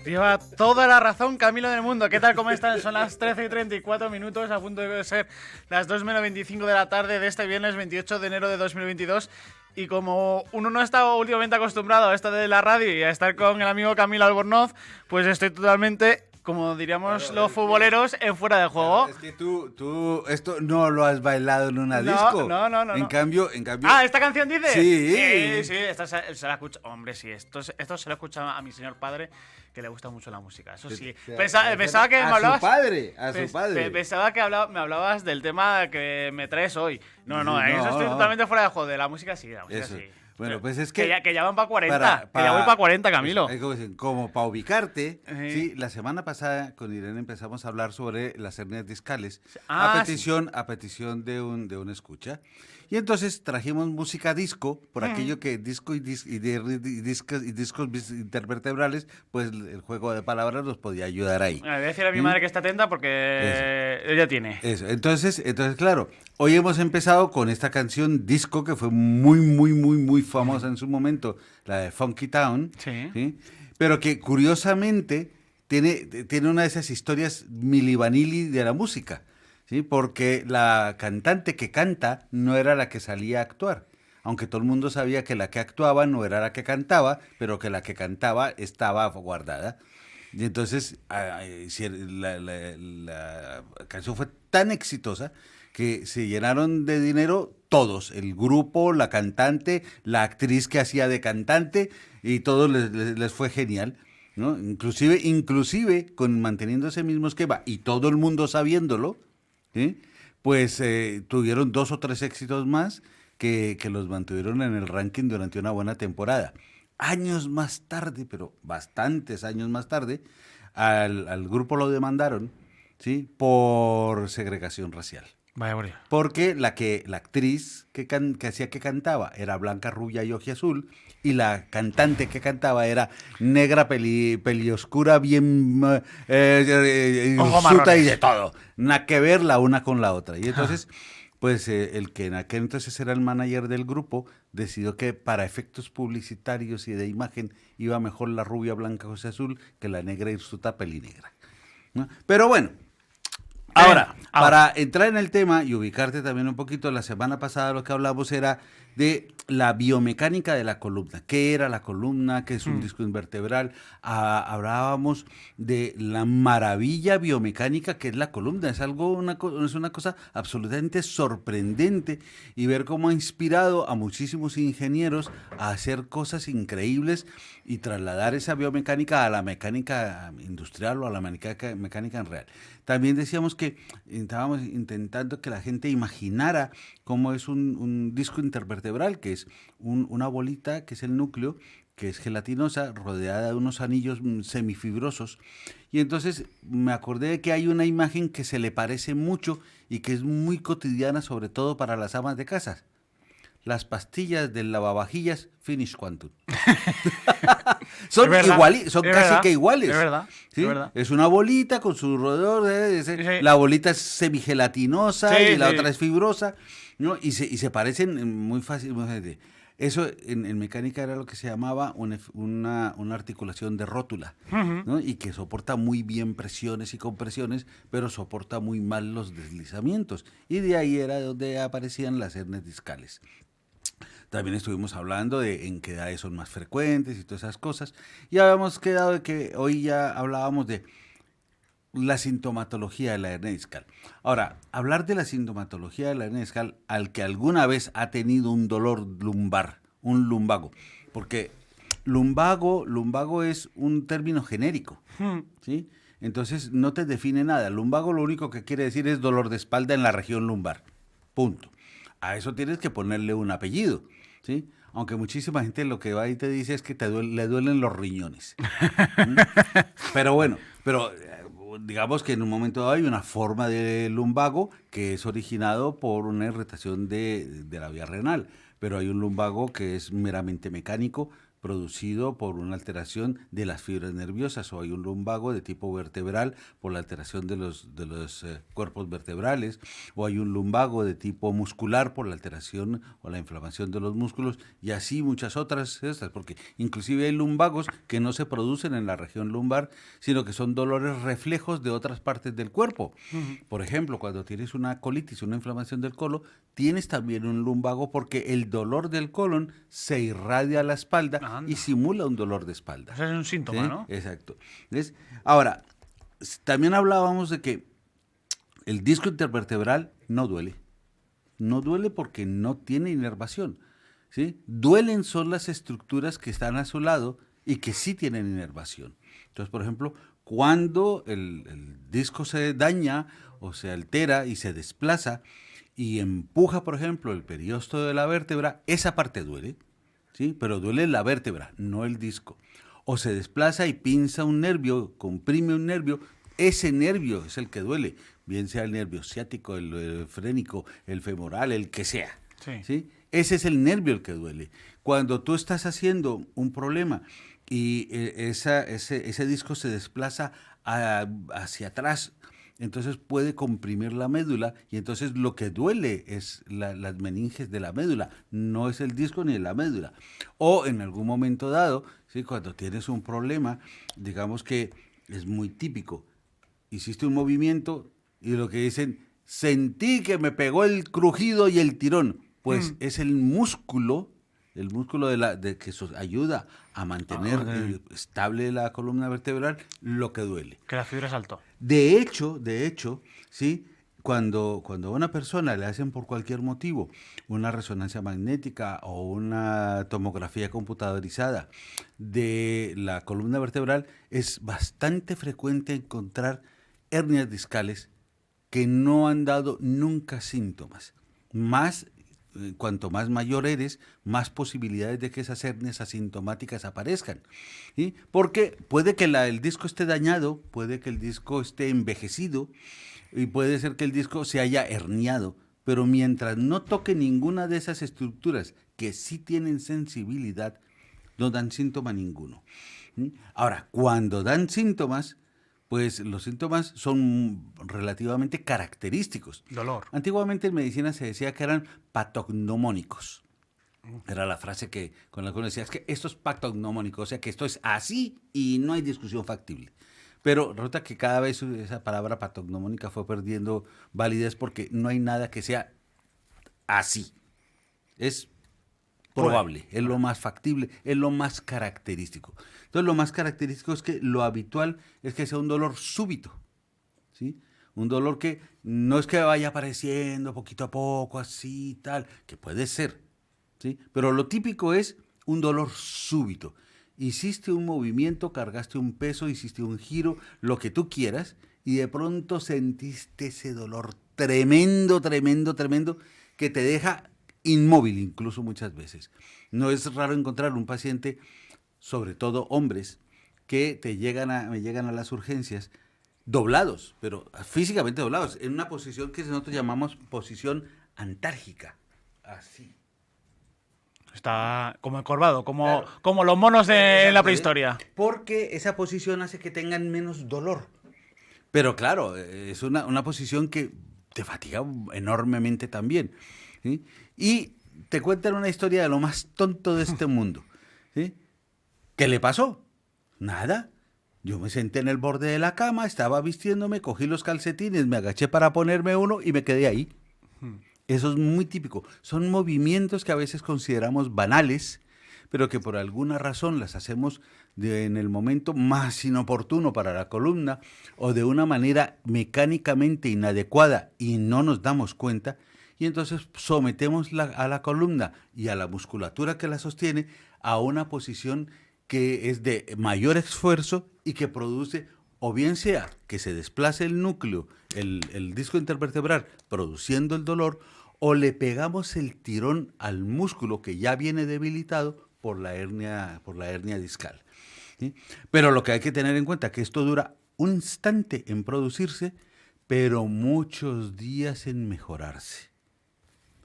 Lleva toda la razón Camilo del Mundo. ¿Qué tal? ¿Cómo están? Son las 13:34 minutos, a punto de ser las 2:25 de la tarde de este viernes 28 de enero de 2022. Y como uno no está últimamente acostumbrado a esto de la radio y a estar con el amigo Camilo Albornoz, pues estoy totalmente, como diríamos Claro, los futboleros, en fuera de juego. Claro, es que tú esto no lo has bailado en una disco. No. En cambio. Ah, ¿esta canción dice? Sí. Sí, esta se la escucha. Hombre, sí, esto se lo escucha a mi señor padre, que le gusta mucho la música. Eso sí. Pensaba que me hablabas. A su padre. Pensaba que me hablabas del tema que me traes hoy. No, Sí, eso estoy no. totalmente fuera de juego. De la música sí, la música Eso. sí. Bueno, pues es que ya van para 40. Que ya voy para 40, Camilo. Como para ubicarte, Sí. sí, la semana pasada con Irene empezamos a hablar sobre las hernias discales Ah, a petición de un escucha. Y entonces trajimos música disco, por aquello que disco y discos intervertebrales, pues el juego de palabras nos podía ayudar ahí. Le voy a decir a mi madre que está atenta porque ella tiene. Eso. Entonces, claro, hoy hemos empezado con esta canción disco que fue muy famosa en su momento, la de Funky Town, Sí. pero que curiosamente tiene una de esas historias Milli Vanilli de la música, ¿sí? Porque la cantante que canta no era la que salía a actuar. Aunque todo el mundo sabía que la que actuaba no era la que cantaba, pero que la que cantaba estaba guardada. Y entonces la canción fue tan exitosa que se llenaron de dinero todos, el grupo, la cantante, la actriz que hacía de cantante, y todos les fue genial, ¿no? Inclusive con manteniendo ese mismo esquema y todo el mundo sabiéndolo, ¿sí? Pues tuvieron 2 o 3 éxitos más que los mantuvieron en el ranking durante una buena temporada. Años más tarde, pero bastantes años más tarde, al grupo lo demandaron, ¿sí? Por segregación racial. Vaya, por Dios. Porque la actriz que hacía que cantaba era blanca, rubia y ojiazul, y la cantante que cantaba era negra, pelioscura, bien Ojos hirsuta y marrones. de todo. Nada que ver la una con la otra. Y entonces, pues el que en aquel entonces era el manager del grupo decidió que para efectos publicitarios y de imagen iba mejor la rubia, blanca, ojiazul que la negra, hirsuta, pelinegra, ¿no? Pero bueno. Ahora, para entrar en el tema y ubicarte también un poquito, la semana pasada lo que hablamos era de la biomecánica de la columna. ¿Qué era la columna? ¿Qué es un disco invertebral? Hablábamos de la maravilla biomecánica que es la columna. Es una cosa absolutamente sorprendente, y ver cómo ha inspirado a muchísimos ingenieros a hacer cosas increíbles y trasladar esa biomecánica a la mecánica industrial o a la mecánica en real. También decíamos que estábamos intentando que la gente imaginara cómo es un disco intervertebral, que es una bolita, que es el núcleo, que es gelatinosa, rodeada de unos anillos semifibrosos. Y entonces me acordé de que hay una imagen que se le parece mucho y que es muy cotidiana, sobre todo para las amas de casa. Las pastillas del lavavajillas Finish Quantum. Son casi que iguales. Es verdad. ¿Sí? Es verdad. Es una bolita con su roedor. Sí. La bolita es semigelatinosa, Sí, y la sí. otra es fibrosa, ¿no? Y se parecen muy fácilmente. Eso en mecánica era lo que se llamaba una articulación de rótula, ¿no? Y que soporta muy bien presiones y compresiones, pero soporta muy mal los deslizamientos. Y de ahí era donde aparecían las hernias discales. También estuvimos hablando de en qué edades son más frecuentes y todas esas cosas. Y habíamos quedado de que hoy ya hablábamos de la sintomatología de la hernia discal. Ahora, hablar de la sintomatología de la hernia discal al que alguna vez ha tenido un dolor lumbar, un lumbago, porque lumbago es un término genérico, ¿sí? Entonces no te define nada. Lumbago lo único que quiere decir es dolor de espalda en la región lumbar. Punto. A eso tienes que ponerle un apellido, ¿sí? Aunque muchísima gente lo que va y te dice es que le duelen los riñones. Pero bueno, digamos que en un momento dado hay una forma de lumbago que es originado por una irritación de la vía renal, pero hay un lumbago que es meramente mecánico, producido por una alteración de las fibras nerviosas, o hay un lumbago de tipo vertebral por la alteración de los cuerpos vertebrales, o hay un lumbago de tipo muscular por la alteración o la inflamación de los músculos, y así muchas otras estas, porque inclusive hay lumbagos que no se producen en la región lumbar, sino que son dolores reflejos de otras partes del cuerpo. Por ejemplo, cuando tienes una colitis, una inflamación del colon, tienes también un lumbago porque el dolor del colon se irradia a la espalda y simula un dolor de espalda. Ese es un síntoma, ¿Sí? ¿no? Exacto. ¿Ves? Ahora, también hablábamos de que el disco intervertebral no duele. No duele porque no tiene inervación. ¿Sí? Duelen son las estructuras que están a su lado y que sí tienen inervación. Entonces, por ejemplo, cuando el disco se daña o se altera y se desplaza y empuja, por ejemplo, el periosto de la vértebra, esa parte duele, ¿sí? Pero duele la vértebra, no el disco. O se desplaza y pinza un nervio, comprime un nervio, ese nervio es el que duele, bien sea el nervio ciático, el frénico, el femoral, el que sea. Sí. ¿Sí? Ese es el nervio el que duele. Cuando tú estás haciendo un problema y ese disco se desplaza hacia atrás, entonces puede comprimir la médula y entonces lo que duele es las meninges de la médula, no es el disco ni la médula. O en algún momento dado, ¿sí? Cuando tienes un problema, digamos que es muy típico, hiciste un movimiento y lo que dicen, sentí que me pegó el crujido y el tirón, pues es el músculo que ayuda a mantener estable la columna vertebral, lo que duele. Que la fibra saltó. De hecho, ¿sí? Cuando a una persona le hacen por cualquier motivo una resonancia magnética o una tomografía computadorizada de la columna vertebral, es bastante frecuente encontrar hernias discales que no han dado nunca síntomas. Cuanto más mayor eres, más posibilidades de que esas hernias asintomáticas aparezcan. ¿Sí? Porque puede que el disco esté dañado, puede que el disco esté envejecido y puede ser que el disco se haya herniado, pero mientras no toque ninguna de esas estructuras que sí tienen sensibilidad, no dan síntoma ninguno. ¿Sí? Ahora, cuando dan síntomas, pues los síntomas son relativamente característicos. Dolor. Antiguamente en medicina se decía que eran patognomónicos. Era la frase con la que uno decía, es que esto es patognomónico, o sea que esto es así y no hay discusión factible. Pero resulta que cada vez esa palabra patognomónica fue perdiendo validez porque no hay nada que sea así. Es probable, es lo más factible, es lo más característico. Entonces, lo más característico es que lo habitual es que sea un dolor súbito, ¿sí? Un dolor que no es que vaya apareciendo poquito a poco, así, tal, que puede ser, ¿sí? Pero lo típico es un dolor súbito. Hiciste un movimiento, cargaste un peso, hiciste un giro, lo que tú quieras, y de pronto sentiste ese dolor tremendo, tremendo, tremendo, que te deja inmóvil incluso muchas veces. No es raro encontrar un paciente, sobre todo hombres, que me llegan a las urgencias doblados, pero físicamente doblados, en una posición que nosotros llamamos posición antárgica. Así. Está como encorvado, como, Claro. como los monos de la prehistoria. Porque esa posición hace que tengan menos dolor. Pero claro, es una posición que te fatiga enormemente también. ¿Sí? Y te cuentan una historia de lo más tonto de este mundo. ¿Sí? ¿Qué le pasó? Nada. Yo me senté en el borde de la cama, estaba vistiéndome, cogí los calcetines, me agaché para ponerme uno y me quedé ahí. Eso es muy típico. Son movimientos que a veces consideramos banales, pero que por alguna razón las hacemos en el momento más inoportuno para la columna o de una manera mecánicamente inadecuada y no nos damos cuenta. Y entonces sometemos a la columna y a la musculatura que la sostiene a una posición que es de mayor esfuerzo y que produce, o bien sea que se desplace el núcleo, el disco intervertebral, produciendo el dolor, o le pegamos el tirón al músculo que ya viene debilitado por la hernia discal. ¿Sí? Pero lo que hay que tener en cuenta es que esto dura un instante en producirse, pero muchos días en mejorarse.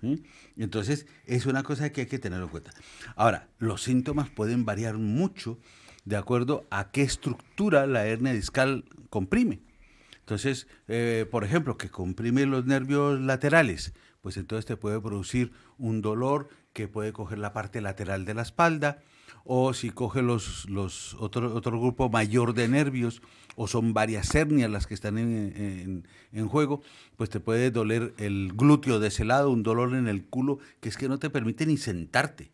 ¿sí? Entonces, es una cosa que hay que tener en cuenta. Ahora, los síntomas pueden variar mucho de acuerdo a qué estructura la hernia discal comprime. Entonces, por ejemplo, que comprime los nervios laterales, pues entonces te puede producir un dolor que puede coger la parte lateral de la espalda, o si coge otro grupo mayor de nervios, o son varias hernias las que están en juego, pues te puede doler el glúteo de ese lado, un dolor en el culo que es que no te permite ni sentarte.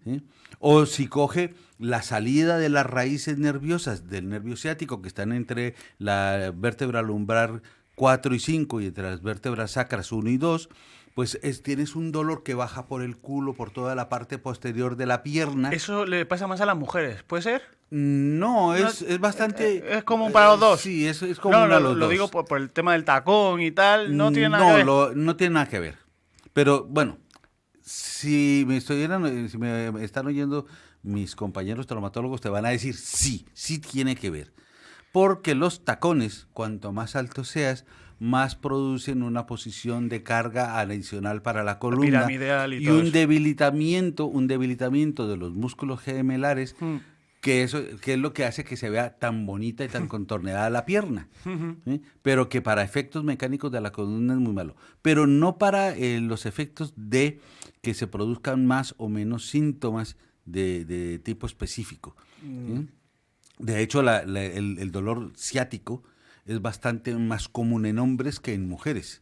¿Sí? O si coge la salida de las raíces nerviosas del nervio ciático que están entre la vértebra lumbar 4 y 5 y entre las vértebras sacras 1 y 2, pues tienes un dolor que baja por el culo, por toda la parte posterior de la pierna. Eso le pasa más a las mujeres, ¿puede ser? No, es bastante... Es común para los dos. Sí, es común a los lo dos. digo por el tema del tacón y tal, no tiene nada que ver. No tiene nada que ver. Pero bueno, si me están oyendo mis compañeros traumatólogos, te van a decir sí tiene que ver. Porque los tacones, cuanto más altos seas, más producen una posición de carga adicional para la columna Piramidal y y todo un eso. debilitamiento de los músculos gemelares, que es lo que hace que se vea tan bonita y tan contorneada la pierna, ¿sí? Pero que para efectos mecánicos de la columna es muy malo. Pero no para los efectos de que se produzcan más o menos síntomas de tipo específico, ¿sí? De hecho, el dolor ciático es bastante más común en hombres que en mujeres,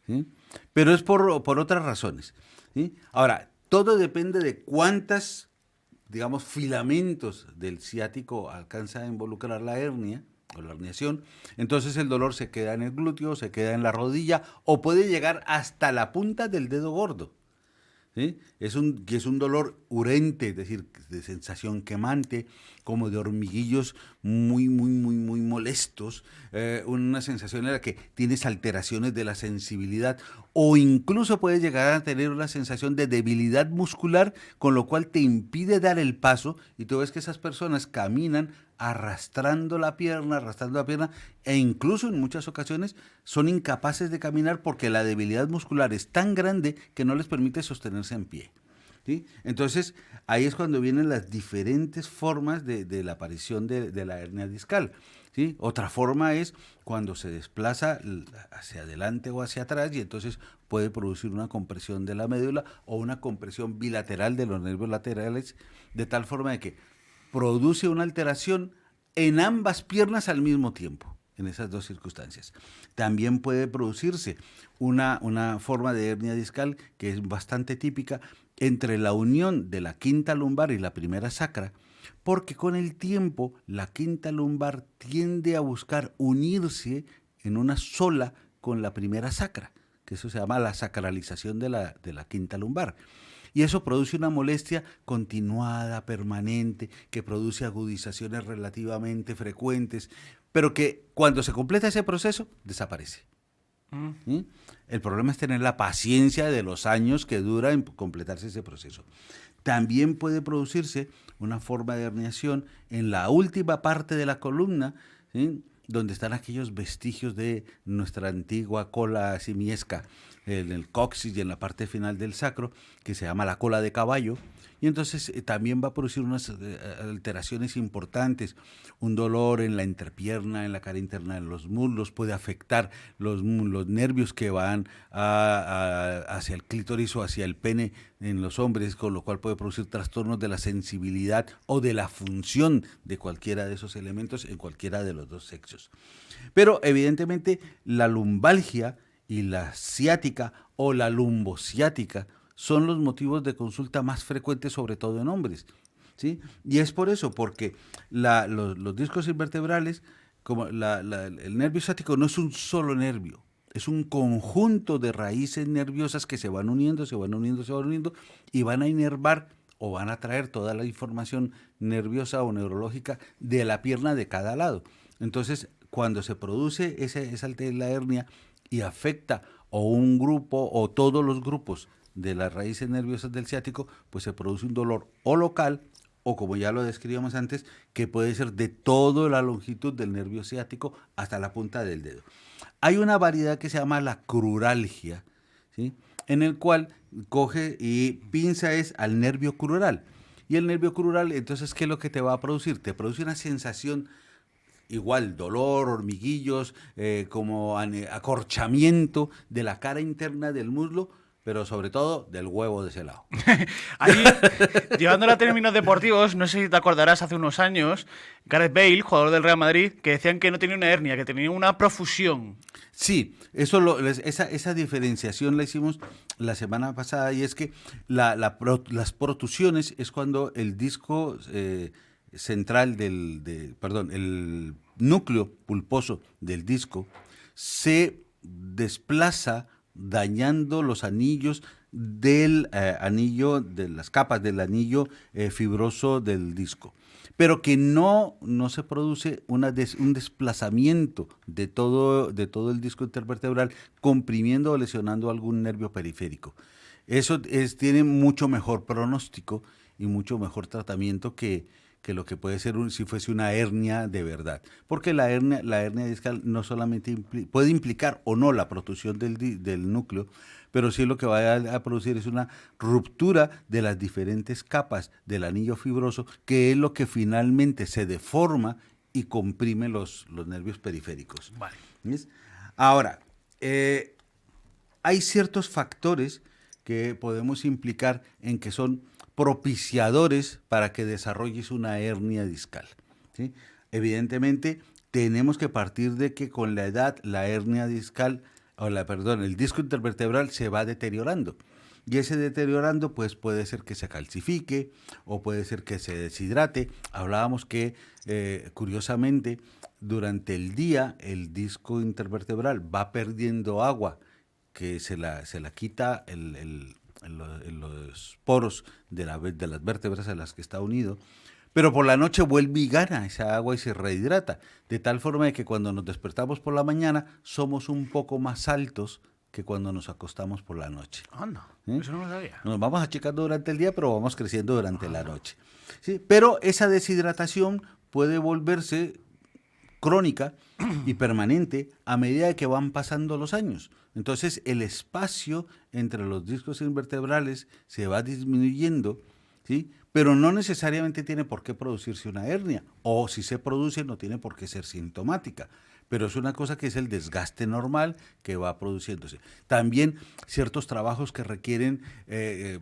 ¿sí? Pero es por otras razones, ¿sí? Ahora, todo depende de cuántas, digamos, filamentos del ciático alcanza a involucrar la hernia o la herniación. Entonces el dolor se queda en el glúteo, se queda en la rodilla o puede llegar hasta la punta del dedo gordo, ¿sí? Es un dolor urente, es decir, de sensación quemante, como de hormiguillos muy molestos, una sensación en la que tienes alteraciones de la sensibilidad o incluso puedes llegar a tener una sensación de debilidad muscular, con lo cual te impide dar el paso y tú ves que esas personas caminan arrastrando la pierna, e incluso en muchas ocasiones son incapaces de caminar porque la debilidad muscular es tan grande que no les permite sostenerse en pie, ¿sí? Entonces, ahí es cuando vienen las diferentes formas de la aparición de la hernia discal, ¿sí? Otra forma es cuando se desplaza hacia adelante o hacia atrás y entonces puede producir una compresión de la médula o una compresión bilateral de los nervios laterales, de tal forma de que produce una alteración en ambas piernas al mismo tiempo, en esas dos circunstancias. También puede producirse una forma de hernia discal que es bastante típica entre la unión de la quinta lumbar y la primera sacra, porque con el tiempo la quinta lumbar tiende a buscar unirse en una sola con la primera sacra, que eso se llama la sacralización de la quinta lumbar. Y eso produce una molestia continuada, permanente, que produce agudizaciones relativamente frecuentes, pero que cuando se completa ese proceso, desaparece. ¿Sí? El problema es tener la paciencia de los años que dura en completarse ese proceso. También puede producirse una forma de herniación en la última parte de la columna, ¿sí? Donde están aquellos vestigios de nuestra antigua cola simiesca, en el coxis y en la parte final del sacro, que se llama la cola de caballo, y entonces también va a producir unas alteraciones importantes, un dolor en la entrepierna, en la cara interna, en los muslos, puede afectar los nervios que van hacia el clítoris o hacia el pene en los hombres, con lo cual puede producir trastornos de la sensibilidad o de la función de cualquiera de esos elementos en cualquiera de los dos sexos. Pero evidentemente la lumbalgia y la ciática o la lumbociática son los motivos de consulta más frecuentes, sobre todo en hombres, ¿sí? Y es por eso, porque los discos invertebrales, como el nervio ciático no es un solo nervio, es un conjunto de raíces nerviosas que se van uniendo y van a inervar o van a traer toda la información nerviosa o neurológica de la pierna de cada lado. Entonces, cuando se produce la hernia y afecta o un grupo o todos los grupos de las raíces nerviosas del ciático, pues se produce un dolor o local o, como ya lo describíamos antes, que puede ser de toda la longitud del nervio ciático hasta la punta del dedo. Hay una variedad que se llama la cruralgia, ¿sí? En el cual coge y pinza es al nervio crural. Y el nervio crural, entonces, ¿qué es lo que te va a producir? Te produce una sensación igual, dolor, hormiguillos, como acorchamiento de la cara interna del muslo, pero sobre todo del huevo de ese lado. Ahí, llevándolo a términos deportivos, no sé si te acordarás hace unos años, Gareth Bale, jugador del Real Madrid, que decían que no tenía una hernia, que tenía una profusión. Sí, esa diferenciación la hicimos la semana pasada y es que las protusiones es cuando el disco central el núcleo pulposo del disco se desplaza dañando los anillos del anillo, de las capas del anillo fibroso del disco. Pero que no se produce un desplazamiento de todo el disco intervertebral, comprimiendo o lesionando algún nervio periférico. Eso tiene mucho mejor pronóstico y mucho mejor tratamiento que lo que puede ser si fuese una hernia de verdad. Porque la hernia discal no solamente puede implicar o no la protusión del núcleo, pero sí lo que va a producir es una ruptura de las diferentes capas del anillo fibroso, que es lo que finalmente se deforma y comprime los nervios periféricos. Vale. ¿Ves? Ahora, hay ciertos factores que podemos implicar en que son propiciadores para que desarrolles una hernia discal, ¿sí? Evidentemente, tenemos que partir de que con la edad la hernia discal, el disco intervertebral se va deteriorando. Y ese deteriorando, pues puede ser que se calcifique o puede ser que se deshidrate. Hablábamos que, curiosamente, durante el día el disco intervertebral va perdiendo agua, que se la quita en los poros de las vértebras a las que está unido, pero por la noche vuelve y gana esa agua y se rehidrata, de tal forma de que cuando nos despertamos por la mañana somos un poco más altos que cuando nos acostamos por la noche. Anda, eso no lo sabía. Nos vamos achicando durante el día, pero vamos creciendo durante la noche. ¿Sí? Pero esa deshidratación puede volverse crónica y permanente a medida que van pasando los años. Entonces el espacio entre los discos invertebrales se va disminuyendo, ¿sí? Pero no necesariamente tiene por qué producirse una hernia, o si se produce no tiene por qué ser sintomática, pero es una cosa que es el desgaste normal que va produciéndose. También ciertos trabajos que requieren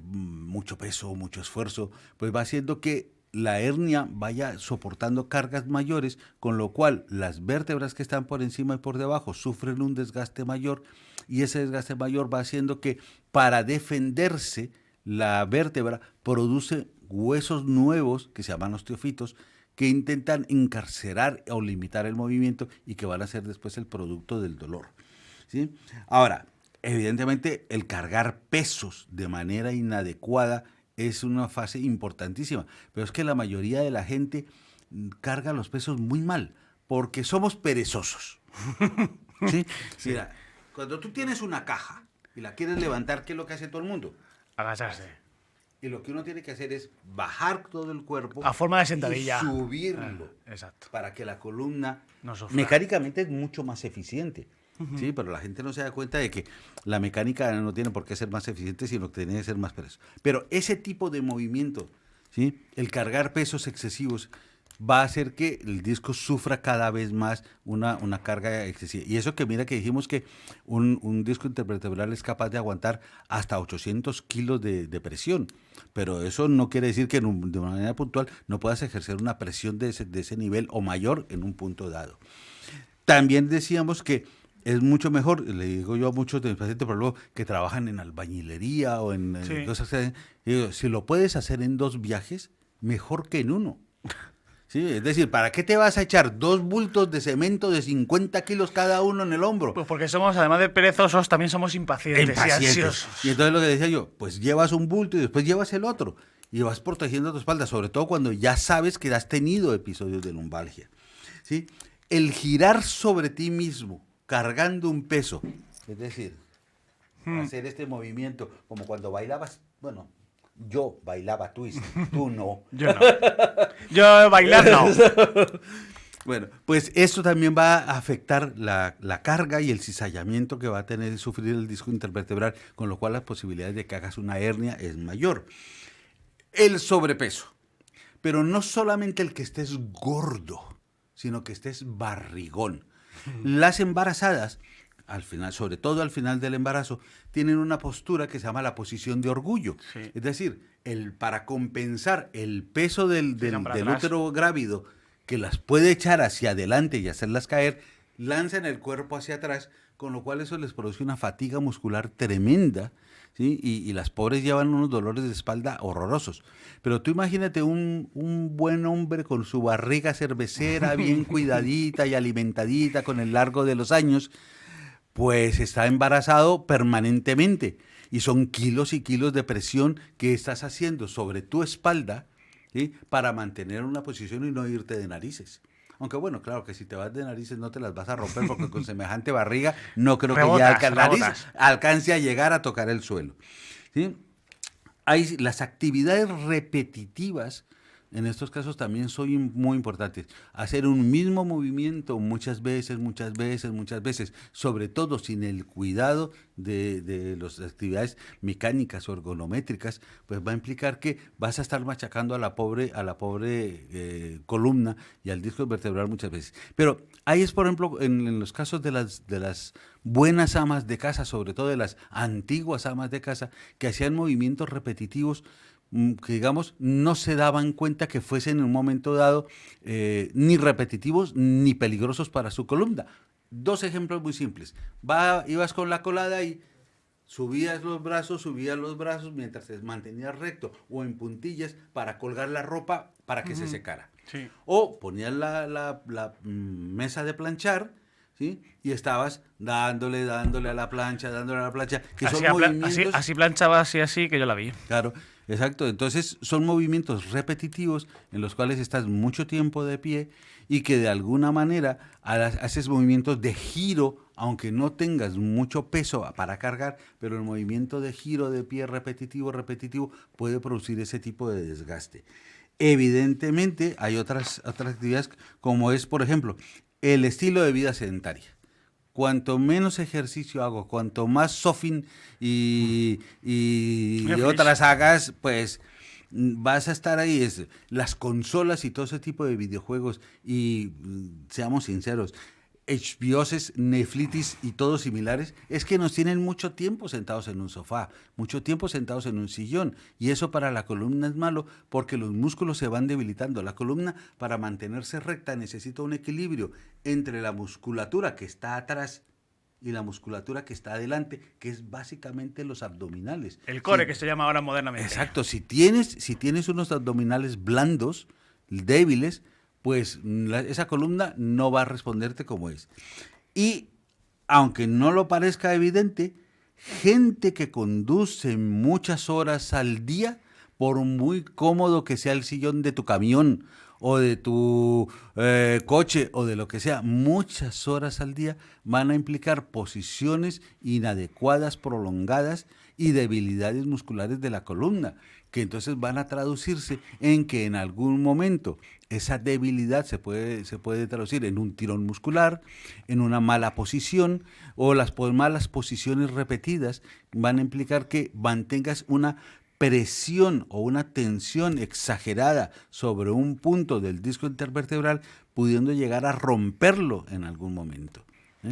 mucho peso, mucho esfuerzo, pues va haciendo que la hernia vaya soportando cargas mayores, con lo cual las vértebras que están por encima y por debajo sufren un desgaste mayor, y ese desgaste mayor va haciendo que para defenderse la vértebra produce huesos nuevos que se llaman osteofitos, que intentan encarcerar o limitar el movimiento y que van a ser después el producto del dolor, ¿sí? Ahora, evidentemente el cargar pesos de manera inadecuada es una fase importantísima, pero es que la mayoría de la gente carga los pesos muy mal, porque somos perezosos. ¿Sí? Sí. Mira, cuando tú tienes una caja y la quieres levantar, ¿qué es lo que hace todo el mundo? Agacharse. Y lo que uno tiene que hacer es bajar todo el cuerpo a forma de sentadilla y subirlo, exacto, para que la columna no sufra. Mecánicamente es mucho más eficiente. Sí, pero la gente no se da cuenta de que la mecánica no tiene por qué ser más eficiente, sino que tiene que ser más perezoso. Pero ese tipo de movimiento, ¿sí? El cargar pesos excesivos, va a hacer que el disco sufra cada vez más una carga excesiva. Y eso que mira que dijimos que un disco intervertebral es capaz de aguantar hasta 800 kilos de presión, pero eso no quiere decir que de manera puntual no puedas ejercer una presión de ese nivel o mayor en un punto dado. También decíamos que es mucho mejor, le digo yo a muchos de mis pacientes, por ejemplo, que trabajan en albañilería o en cosas así, digo, si lo puedes hacer en 2 viajes, mejor que en uno. Sí, es decir, ¿para qué te vas a echar 2 bultos de cemento de 50 kilos cada uno en el hombro? Pues porque somos, además de perezosos, también somos impacientes. Y ansiosos. Y entonces lo que decía yo, pues llevas un bulto y después llevas el otro. Y vas protegiendo tu espalda, sobre todo cuando ya sabes que has tenido episodios de lumbalgia. ¿Sí? El girar sobre ti mismo, cargando un peso, es decir, hacer este movimiento, como cuando bailabas, bueno, yo bailaba twist, tú no. Yo no. Yo bailar no. Bueno, pues esto también va a afectar la carga y el cizallamiento que va a tener y sufrir el disco intervertebral, con lo cual las posibilidades de que hagas una hernia es mayor. El sobrepeso, pero no solamente el que estés gordo, sino que estés barrigón. Las embarazadas, al final, sobre todo al final del embarazo, tienen una postura que se llama la posición de orgullo. Sí. Es decir, para compensar el peso del útero grávido, que las puede echar hacia adelante y hacerlas caer, lanzan el cuerpo hacia atrás, con lo cual eso les produce una fatiga muscular tremenda, ¿sí? Y las pobres llevan unos dolores de espalda horrorosos. Pero tú imagínate un buen hombre con su barriga cervecera, bien cuidadita y alimentadita con el largo de los años, pues está embarazado permanentemente. Y son kilos y kilos de presión que estás haciendo sobre tu espalda, ¿sí? Para mantener una posición y no irte de narices. Aunque bueno, claro que si te vas de narices no te las vas a romper porque con semejante barriga no creo que ya la nariz alcance a llegar a tocar el suelo. ¿Sí? Hay las actividades repetitivas. En estos casos también son muy importantes. Hacer un mismo movimiento muchas veces, sobre todo sin el cuidado de las actividades mecánicas o ergonométricas, pues va a implicar que vas a estar machacando a la pobre columna y al disco vertebral muchas veces. Pero ahí es, por ejemplo, en los casos de las buenas amas de casa, sobre todo de las antiguas amas de casa, que hacían movimientos repetitivos que, digamos, no se daban cuenta que fuesen en un momento dado ni repetitivos ni peligrosos para su columna. Dos ejemplos muy simples. Ibas con la colada y subías los brazos mientras te mantenías recto o en puntillas para colgar la ropa para que se secara. Sí. O ponías la mesa de planchar, ¿sí? Y estabas dándole a la plancha, que Así, son movimientos... así planchaba, así, que yo la vi. Claro, exacto. Entonces son movimientos repetitivos en los cuales estás mucho tiempo de pie y que de alguna manera haces movimientos de giro, aunque no tengas mucho peso para cargar, pero el movimiento de giro de pie repetitivo puede producir ese tipo de desgaste. Evidentemente hay otras actividades como es, por ejemplo, el estilo de vida sedentaria. Cuanto menos ejercicio hago, cuanto más surfing y otras hagas, pues vas a estar ahí. Las consolas y todo ese tipo de videojuegos y seamos sinceros, HBOs, Netflix y todos similares, es que nos tienen mucho tiempo sentados en un sofá, mucho tiempo sentados en un sillón, y eso para la columna es malo porque los músculos se van debilitando. La columna, para mantenerse recta, necesita un equilibrio entre la musculatura que está atrás y la musculatura que está adelante, que es básicamente los abdominales. El core, que se llama ahora modernamente. Exacto, si tienes unos abdominales blandos, débiles, pues esa columna no va a responderte como es. Y aunque no lo parezca evidente, gente que conduce muchas horas al día, por muy cómodo que sea el sillón de tu camión o de tu coche o de lo que sea, muchas horas al día van a implicar posiciones inadecuadas, prolongadas y debilidades musculares de la columna, que entonces van a traducirse en que en algún momento esa debilidad se puede traducir en un tirón muscular, en una mala posición, o las malas posiciones repetidas van a implicar que mantengas una presión o una tensión exagerada sobre un punto del disco intervertebral, pudiendo llegar a romperlo en algún momento.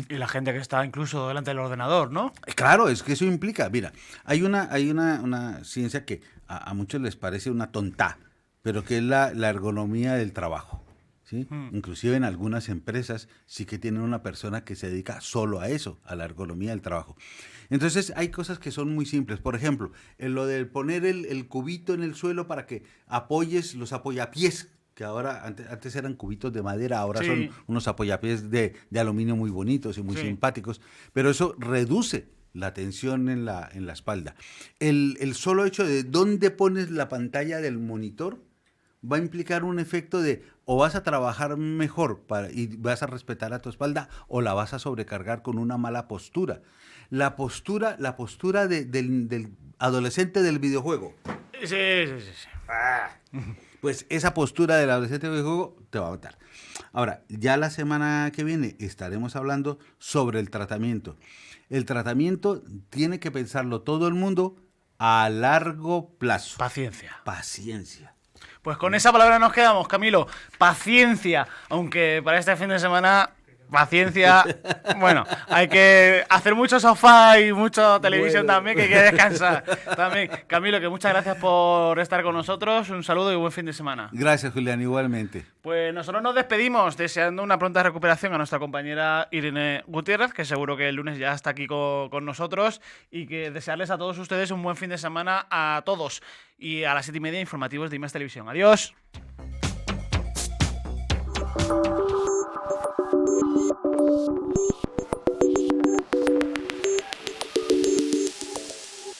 Y la gente que está incluso delante del ordenador, ¿no? Claro, es que eso implica, mira, hay una ciencia que a muchos les parece una tontá, pero que es la ergonomía del trabajo, ¿sí? Inclusive en algunas empresas sí que tienen una persona que se dedica solo a eso, a la ergonomía del trabajo. Entonces hay cosas que son muy simples. Por ejemplo, en lo de poner el cubito en el suelo para que apoyes los apoyapiés, que ahora antes eran cubitos de madera, ahora son unos apoyapiés de aluminio muy bonitos y muy simpáticos, pero eso reduce la tensión en la espalda. El solo hecho de dónde pones la pantalla del monitor va a implicar un efecto de o vas a trabajar mejor y vas a respetar a tu espalda, o la vas a sobrecargar con una mala postura. La postura del adolescente del videojuego. Sí. pues esa postura del adolescente videojuego te va a matar. Ahora, ya la semana que viene estaremos hablando sobre el tratamiento. El tratamiento tiene que pensarlo todo el mundo a largo plazo. Paciencia. Paciencia. Pues con esa palabra nos quedamos, Camilo. Paciencia. Aunque para este fin de semana, paciencia. Bueno, hay que hacer mucho sofá y mucha televisión también, que hay que descansar. También, Camilo, que muchas gracias por estar con nosotros. Un saludo y buen fin de semana. Gracias, Julián, igualmente. Pues nosotros nos despedimos deseando una pronta recuperación a nuestra compañera Irene Gutiérrez, que seguro que el lunes ya está aquí con nosotros, y que desearles a todos ustedes un buen fin de semana a todos. Y a las 7:30 informativos de IMAX Televisión. Adiós.